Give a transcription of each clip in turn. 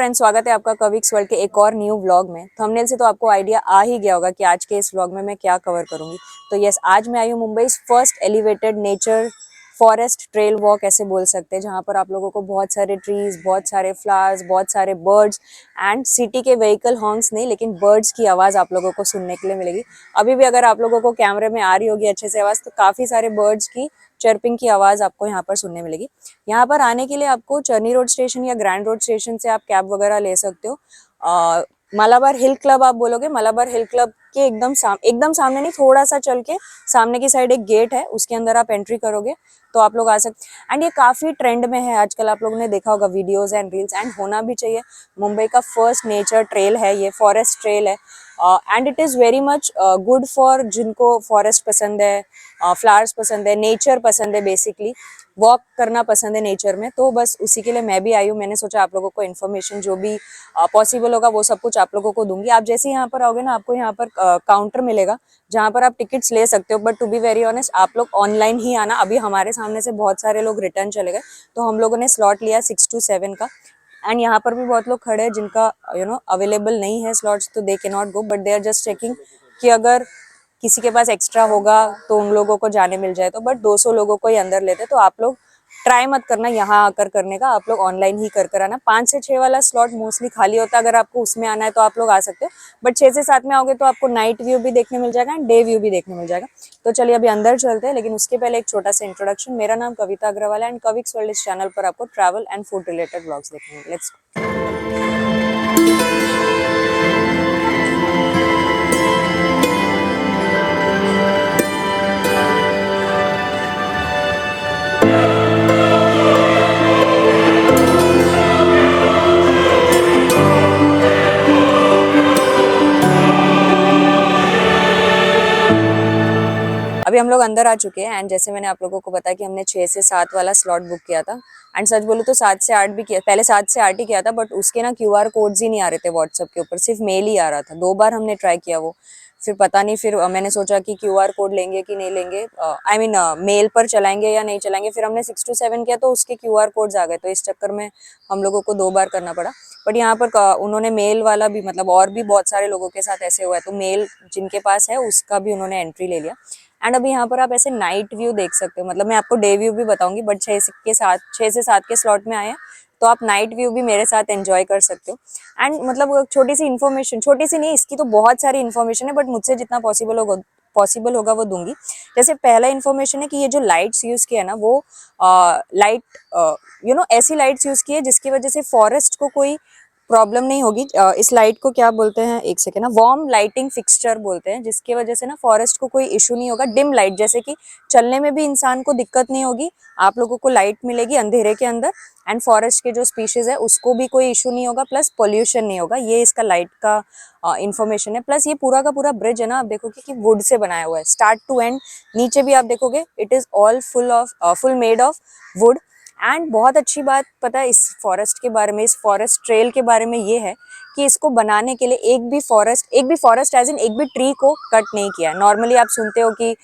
Friends, स्वागत है आपका कविक्स वर्ल्ड के एक और न्यू व्लॉग में। थंबनेल से तो आपको आइडिया आ ही गया होगा कि आज के इस व्लॉग में मैं क्या कवर करूंगी। तो यस, आज मैं आई हूँ Mumbai first elevated nature forest trail walk ऐसे बोल सकते हैं, जहाँ पर आप लोगों को बहुत सारे ट्रीज, बहुत सारे फ्लावर्स, बहुत सारे बर्ड्स एंड सिटी के व्हीकल हॉर्न्स नहीं, लेकिन बर्ड्स की आवाज़ आप लोगों को सुनने के लिए मिलेगी। अभी भी अगर आप लोगों को कैमरे में आ रही होगी अच्छे से आवाज़, तो काफ़ी सारे बर्ड्स की चर्पिंग की आवाज़ आपको यहाँ पर सुनने मिलेगी। यहाँ पर आने के लिए आपको चर्नी रोड स्टेशन या ग्रैंड रोड स्टेशन से आप कैब वगैरह ले सकते हो। मलाबार हिल क्लब आप बोलोगे, मलाबार हिल क्लब के एकदम सामने नहीं, थोड़ा सा चल के सामने की साइड एक गेट है, उसके अंदर आप एंट्री करोगे तो आप लोग आ सकते। एंड ये काफी ट्रेंड में है आजकल, आप लोगों ने देखा होगा वीडियोस एंड रील्स, एंड होना भी चाहिए। मुंबई का फर्स्ट नेचर ट्रेल है ये, फॉरेस्ट ट्रेल है। And it is very much good for जिनको फॉरेस्ट पसंद है, फ्लावर्स पसंद है, नेचर पसंद है, बेसिकली वॉक करना पसंद है नेचर में। तो बस उसी के लिए मैं भी आई हूँ। मैंने सोचा आप लोगों को इन्फॉर्मेशन जो भी पॉसिबल होगा वो सब कुछ आप लोगों को दूंगी। आप जैसे यहाँ पर आओगे ना, आपको यहाँ पर काउंटर मिलेगा जहाँ पर आप टिकट्स ले सकते हो। But to be very honest, आप लोग ऑनलाइन ही आना। अभी हमारे सामने से बहुत सारे लोग रिटर्न चले गए, तो हम लोगों ने स्लॉट लिया 6 to 7 का। एंड यहाँ पर भी बहुत लोग खड़े हैं जिनका अवेलेबल नहीं है स्लॉट्स, तो they can not go, but they are just checking कि अगर किसी के पास एक्स्ट्रा होगा तो उन लोगों को जाने मिल जाए। तो बट 200 लोगों को ही अंदर लेते, तो आप लोग ट्राई मत करना यहाँ आकर करने का, आप लोग ऑनलाइन ही कर आना। 5 से 6 वाला स्लॉट मोस्टली खाली होता है, अगर आपको उसमें आना है तो आप लोग आ सकते हो। बट 6 से 7 में आओगे तो आपको नाइट व्यू भी देखने मिल जाएगा एंड डे व्यू भी देखने मिल जाएगा। तो चलिए अभी अंदर चलते हैं, लेकिन उसके पहले एक छोटा सा इंट्रोडक्शन। मेरा नाम कविता अग्रवाल है एंड कविक्स वर्ल्ड इस चैनल पर आपको travel and food related vlogs देखने मिलेंगे। लेट्स अभी हम लोग अंदर आ चुके हैं। एंड जैसे मैंने आप लोगों को बताया कि हमने 6 से 7 वाला स्लॉट बुक किया था। एंड सच बोलूं तो 7 से 8 भी किया, पहले 7 से 8 ही किया था, बट उसके ना QR कोड्स ही नहीं आ रहे थे व्हाट्सएप के ऊपर, सिर्फ मेल ही आ रहा था। 2 बार हमने ट्राई किया वो, फिर पता नहीं, फिर मैंने सोचा कि QR कोड लेंगे कि नहीं लेंगे, आई मीन मेल पर चलाएंगे या नहीं चलाएंगे। फिर हमने 6 to 7 किया तो उसके QR कोड्स आ गए, तो इस चक्कर में हम लोगों को 2 बार करना पड़ा। बट यहाँ पर उन्होंने मेल वाला भी, मतलब और भी बहुत सारे लोगों के साथ ऐसे हुआ है, तो मेल जिनके पास है उसका भी उन्होंने एंट्री ले लिया। एंड अभी यहाँ पर आप ऐसे नाइट व्यू देख सकते हो, मतलब मैं आपको डे व्यू भी बताऊंगी, बट 6 से 7 के स्लॉट में आए हैं तो आप नाइट व्यू भी मेरे साथ एंजॉय कर सकते हो। एंड मतलब छोटी सी इन्फॉर्मेशन, छोटी सी नहीं, इसकी तो बहुत सारी इन्फॉर्मेशन है, बट मुझसे जितना पॉसिबल होगा वो दूंगी। जैसे पहला इन्फॉर्मेशन है कि ये जो लाइट्स यूज किया है ना, वो लाइट ऐसी लाइट्स यूज की है जिसकी वजह से फॉरेस्ट को कोई प्रॉब्लम नहीं होगी। इस लाइट को क्या बोलते हैं, एक सेकेंड ना, वार्म लाइटिंग फिक्सचर बोलते हैं, जिसकी वजह से ना फॉरेस्ट को कोई इशू नहीं होगा। डिम लाइट, जैसे कि चलने में भी इंसान को दिक्कत नहीं होगी, आप लोगों को लाइट मिलेगी अंधेरे के अंदर। एंड फॉरेस्ट के जो स्पीशीज है उसको भी कोई इशू नहीं होगा, प्लस पोल्यूशन नहीं होगा। ये इसका लाइट का इंफॉर्मेशन है। प्लस ये पूरा का पूरा ब्रिज है ना, आप देखोगे कि वुड से बनाया हुआ है स्टार्ट टू एंड। नीचे भी आप देखोगे it is all full made of would. And बहुत अच्छी बात पता है इस फॉरेस्ट के बारे में, इस फॉरेस्ट ट्रेल के बारे में, ये है कि इसको बनाने के लिए एक भी फॉरेस्ट एज इन एक भी ट्री को कट नहीं किया है। नॉर्मली आप सुनते हो कि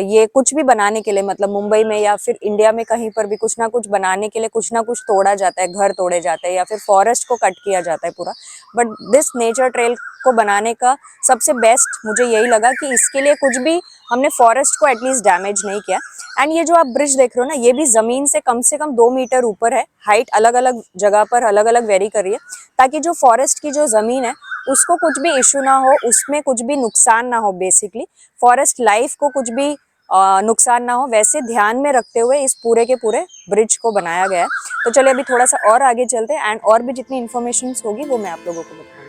ये कुछ भी बनाने के लिए, मतलब मुंबई में या फिर इंडिया में कहीं पर भी कुछ ना कुछ बनाने के लिए कुछ ना कुछ तोड़ा जाता है, घर तोड़े जाते हैं या फिर फॉरेस्ट को कट किया जाता है पूरा। बट दिस नेचर ट्रेल को बनाने का सबसे बेस्ट मुझे यही लगा कि इसके लिए कुछ भी हमने फॉरेस्ट को एटलीस्ट डैमेज नहीं किया। एंड ये जो आप ब्रिज देख रहे हो ना, ये भी जमीन से कम 2 मीटर ऊपर है। हाइट अलग अलग जगह पर अलग अलग वेरी कर रही है, ताकि जो फॉरेस्ट की जो जमीन है उसको कुछ भी इशू ना हो, उसमें कुछ भी नुकसान ना हो, बेसिकली फॉरेस्ट लाइफ को कुछ भी नुकसान ना हो, वैसे ध्यान में रखते हुए इस पूरे के पूरे ब्रिज को बनाया गया है। तो चलिए अभी थोड़ा सा और आगे चलते हैं, एंड और भी जितनी इन्फॉर्मेशन होगी वो मैं आप लोगों को बताऊंगी।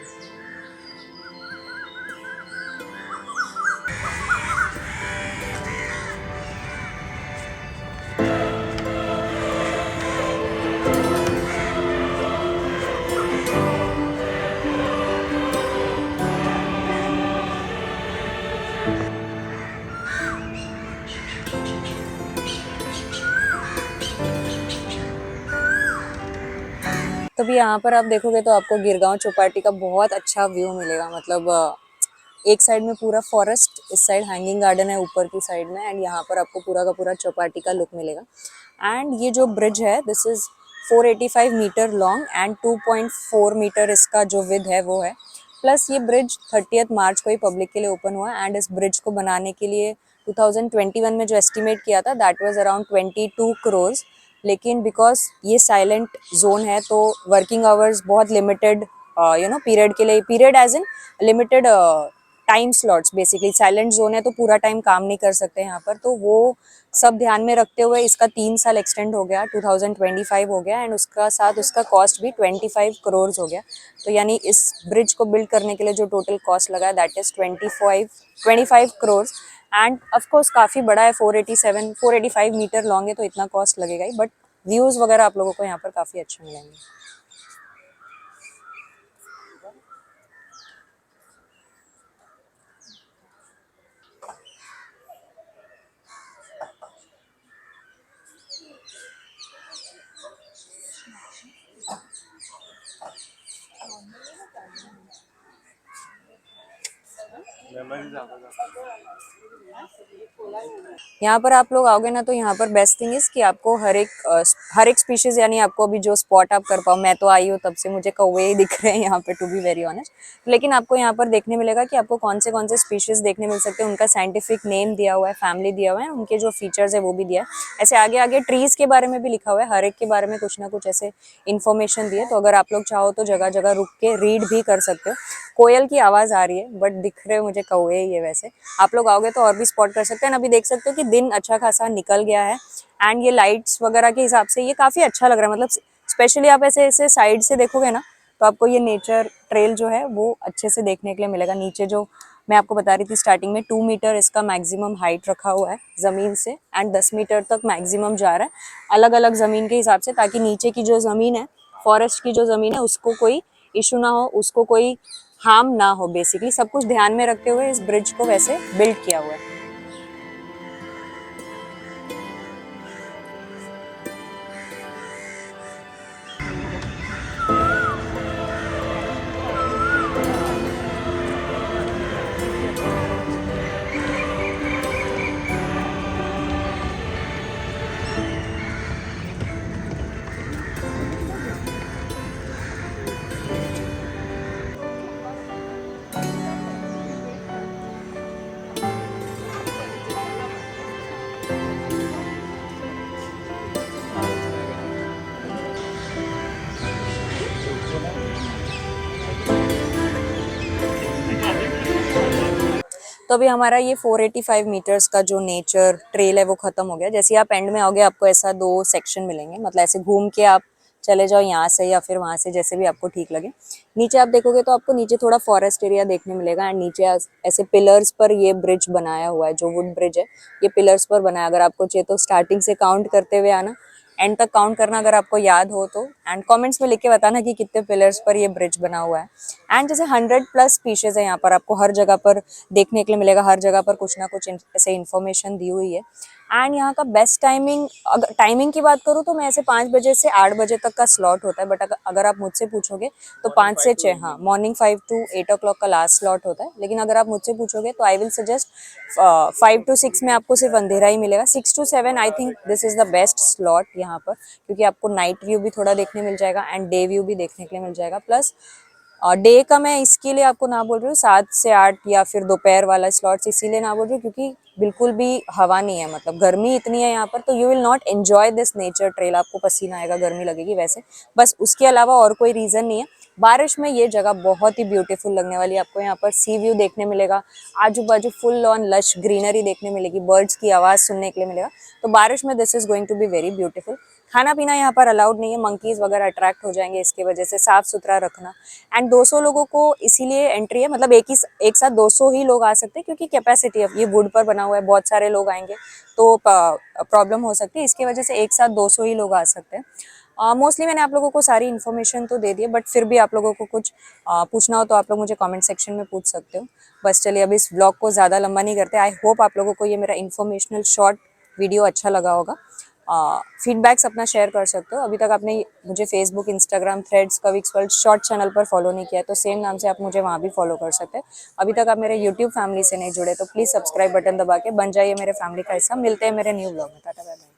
तो भी यहाँ पर आप देखोगे तो आपको गिरगांव चौपाटी का बहुत अच्छा व्यू मिलेगा। मतलब एक साइड में पूरा फॉरेस्ट, इस साइड हैंगिंग गार्डन है ऊपर की साइड में, एंड यहाँ पर आपको पूरा का पूरा चौपाटी का लुक मिलेगा। एंड ये जो ब्रिज है, this is 485 meter long and 2.4 meter इसका जो विद है वो है। प्लस ये ब्रिज 30 मार्च को ही पब्लिक के लिए ओपन हुआ एंड इस ब्रिज को बनाने के लिए 2021 में जो एस्टिमेट किया था दैट वाज अराउंड 22 करोड़, लेकिन बिकॉज ये साइलेंट जोन है तो वर्किंग आवर्स बहुत लिमिटेड पीरियड के लिए, period as in limited time slots, basically silent zone है तो पूरा टाइम काम नहीं कर सकते यहाँ पर, तो वो सब ध्यान में रखते हुए इसका 3 साल एक्सटेंड हो गया, 2025 हो गया एंड उसका साथ उसका कॉस्ट भी 25 करोड़ हो गया। तो यानी इस ब्रिज को बिल्ड करने के लिए जो टोटल कॉस्ट लगा है that is 25 crore end of course काफ़ी बड़ा है, 485 मीटर लॉन्ग है तो इतना कॉस्ट लगेगा ही, बट व्यूज़ वगैरह आप लोगों को यहाँ पर काफ़ी अच्छे मिलेंगे। यहाँ पर आप लोग आओगे ना तो यहाँ पर बेस्ट थिंग इज कि आपको हर एक स्पीशीज, यानी आपको अभी जो स्पॉट आप कर पाओ, मैं तो आई हूँ तब से मुझे कौवे ही दिख रहे हैं यहाँ पे टू बी वेरी ऑनेस्ट, लेकिन आपको यहाँ पर देखने मिलेगा कि आपको कौन से स्पीशीज देखने मिल सकते हैं, उनका साइंटिफिक नेम दिया हुआ है, फैमिली दिया हुआ है, उनके जो फीचर्स है वो भी दिया है। ऐसे आगे आगे ट्रीज के बारे में भी लिखा हुआ है, हर एक के बारे में कुछ ना कुछ ऐसे इन्फॉर्मेशन दिए, तो अगर आप लोग चाहो तो जगह जगह रुक के रीड भी कर सकते हो। कोयल की आवाज आ रही है बट दिख रहे हो मुझे कौवे ही है। वैसे आप लोग आओगे तो और भी स्पॉट कर सकते हैं। अभी देख सकते हो कि दिन अच्छा खासा निकल गया है एंड ये लाइट्स वगैरह के हिसाब से ये काफी अच्छा लग रहा है, मतलब स्पेशली आप ऐसे ऐसे साइड से देखोगे ना तो आपको ये नेचर ट्रेल जो है वो अच्छे से देखने के लिए मिलेगा। नीचे जो मैं आपको बता रही थी स्टार्टिंग में 2 मीटर इसका मैक्सिमम हाइट रखा हुआ है जमीन से एंड 10 मीटर तक मैक्सिमम जा रहा है अलग अलग जमीन के हिसाब से, ताकि नीचे की जो जमीन है, फॉरेस्ट की जो जमीन है, उसको कोई इशू ना हो, उसको कोई हार्म ना हो। बेसिकली सब कुछ ध्यान में रखते हुए इस ब्रिज को वैसे बिल्ड किया हुआ है। तो अभी हमारा ये 485 मीटर्स का जो नेचर ट्रेल है वो खत्म हो गया। जैसे आप एंड में आओगे आपको ऐसा 2 सेक्शन मिलेंगे, मतलब ऐसे घूम के आप चले जाओ यहाँ से या फिर वहां से, जैसे भी आपको ठीक लगे। नीचे आप देखोगे तो आपको नीचे थोड़ा फॉरेस्ट एरिया देखने मिलेगा एंड नीचे ऐसे पिलर्स पर ये ब्रिज बनाया हुआ है, जो वुड ब्रिज है ये पिलर्स पर बनाया। अगर आपको चाहिए तो स्टार्टिंग से काउंट करते हुए आना, एंड तक काउंट करना अगर आपको याद हो तो, एंड कमेंट्स में लिख के बताना कि कितने पिलर्स पर ये ब्रिज बना हुआ है। एंड जैसे 100+ स्पीशीज है यहाँ पर, आपको हर जगह पर देखने के लिए मिलेगा, हर जगह पर कुछ ना कुछ ऐसे इन्फॉर्मेशन दी हुई है। एंड यहाँ का बेस्ट टाइमिंग, अगर टाइमिंग की बात करूँ तो मैं ऐसे 5 बजे से 8 बजे तक का स्लॉट होता है, बट अगर आप मुझसे पूछोगे तो 5 से 6, हाँ मॉर्निंग 5 to 8 o'clock का लास्ट स्लॉट होता है। लेकिन अगर आप मुझसे पूछोगे तो आई विल सजेस्ट 5 to 6 में आपको सिर्फ अंधेरा ही मिलेगा। 6 to 7 I think this is the best slot यहाँ पर, क्योंकि आपको नाइट व्यू भी थोड़ा देखने मिल जाएगा एंड डे व्यू भी देखने के लिए मिल जाएगा। प्लस डे का मैं इसके लिए आपको ना बोल रही हूँ 7 से 8 या फिर दोपहर वाला स्लॉट्स इसीलिए ना बोल रही हूँ क्योंकि बिल्कुल भी हवा नहीं है, मतलब गर्मी इतनी है यहाँ पर, तो you will not enjoy this nature trail. आपको पसीना आएगा, गर्मी लगेगी वैसे, बस उसके अलावा और कोई रीजन नहीं है। बारिश में ये जगह बहुत ही ब्यूटीफुल लगने वाली है। आपको यहाँ पर सी व्यू देखने मिलेगा, आजू बाजू फुल ऑन लश ग्रीनरी देखने मिलेगी, बर्ड्स की आवाज सुनने के लिए मिलेगा। तो बारिश में this is going to be very beautiful. खाना पीना यहाँ पर अलाउड नहीं है, मंकीज वगैरह अट्रैक्ट हो जाएंगे, इसके वजह से साफ सुथरा रखना। एंड 200 लोगों को इसीलिए एंट्री है, मतलब एक साथ 200 ही लोग आ सकते हैं क्योंकि कैपेसिटी है, ये वुड पर बना हुआ है, बहुत सारे लोग आएंगे तो प्रॉब्लम हो सकती है, इसकी वजह से एक साथ 200 ही लोग आ सकते हैं। मोस्टली मैंने आप लोगों को सारी इन्फॉर्मेशन तो दे दी है, बट फिर भी आप लोगों को कुछ पूछना हो तो आप लोग मुझे कमेंट सेक्शन में पूछ सकते हो। बस चलिए अभी इस ब्लॉग को ज़्यादा लंबा नहीं करते। आई होप आप लोगों को ये मेरा इन्फॉर्मेशनल शॉर्ट वीडियो अच्छा लगा होगा। फीडबैक्स अपना शेयर कर सकते हो। अभी तक आपने मुझे फेसबुक, इंस्टाग्राम, थ्रेड्स, कविक्स वर्ल्ड शॉर्ट चैनल पर फॉलो नहीं किया है तो सेम नाम से आप मुझे वहाँ भी फॉलो कर सकते हैं। अभी तक आप मेरे यूट्यूब फैमिली से नहीं जुड़े तो प्लीज़ सब्सक्राइब बटन दबा के बन जाइए मेरे फैमिली का हिस्सा। मिलते हैं मेरे न्यू ब्लॉग में। Tata bye bye.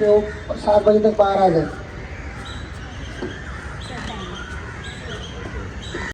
वो 7 बजे तक बाहर आ जाए।